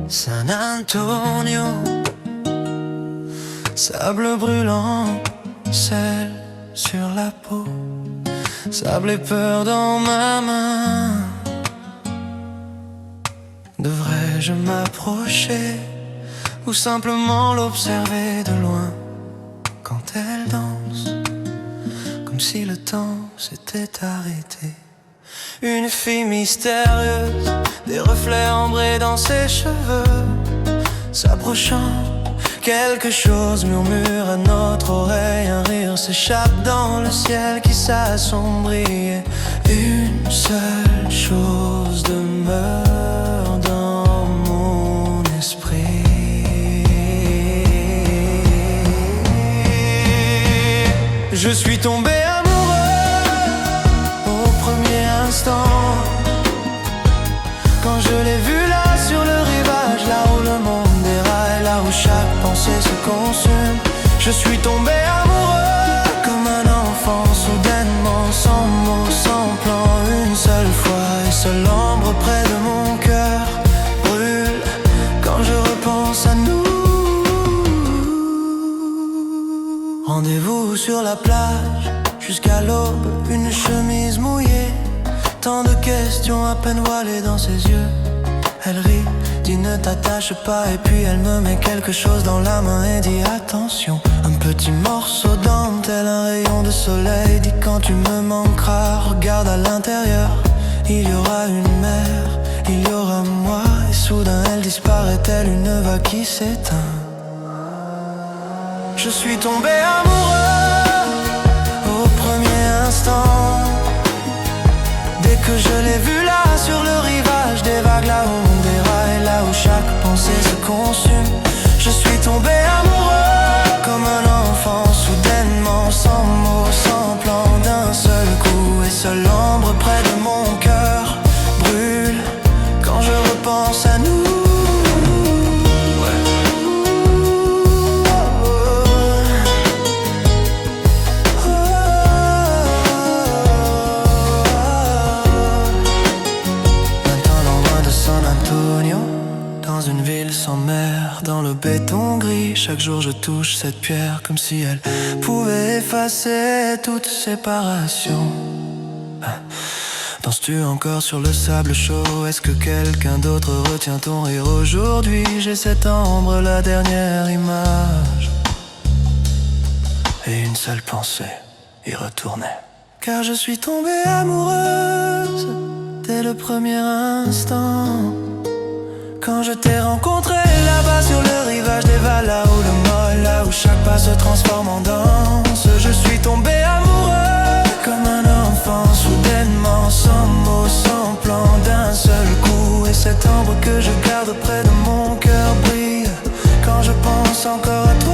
San Antonio, sable brûlant, sel sur la peau, sable et peur dans ma main. Devrais-je m'approcher ou simplement l'observer de loin quand elle danse, comme si le temps s'était arrêté? Une fille mystérieuse, des reflets ambrés dans ses cheveux. S'approchant, quelque chose murmure à notre oreille. Un rire s'échappe dans le ciel qui s'assombrit. Une seule chose demeure dans mon esprit. Je suis tombé quand je l'ai vue là sur le rivage, là où le monde déraille, là où chaque pensée se consume. Je suis tombé amoureux comme un enfant, soudainement, sans mots, sans plan. Une seule fois et seule ombre près de mon cœur brûle quand je repense à nous. Rendez-vous sur la plage jusqu'à l'aube, une chemise mouillée. Tant de questions à peine voilées dans ses yeux. Elle rit, dit ne t'attache pas. Et puis elle me met quelque chose dans la main et dit attention. Un petit morceau d'âme, tel un rayon de soleil. Dit quand tu me manqueras, regarde à l'intérieur. Il y aura une mer, il y aura moi. Et soudain elle disparaît telle une vague qui s'éteint. Je suis tombé amoureux au premier instant. Dès que je l'ai vue là sur le rivage des vagues, là où on déraille, là où chaque pensée se consume. Je suis tombé amoureux comme un enfant, soudainement, sans mots, sans plan. D'un seul coup et seule ombre près de mon cœur brûle quand je repense à nous. Dans une ville sans mer, dans le béton gris, chaque jour je touche cette pierre comme si elle pouvait effacer toute séparation. Danses-tu encore sur le sable chaud? Est-ce que quelqu'un d'autre retient ton rire aujourd'hui? J'ai cette ombre, la dernière image, et une seule pensée, y retourner. Car je suis tombée amoureuse dès le premier instant. Quand je t'ai rencontré là-bas sur le rivage des vagues, là où le molle, là où chaque pas se transforme en danse. Je suis tombé amoureux comme un enfant, soudainement, sans mots, sans plan, d'un seul coup. Et cette ombre que je garde près de mon cœur brille quand je pense encore à toi.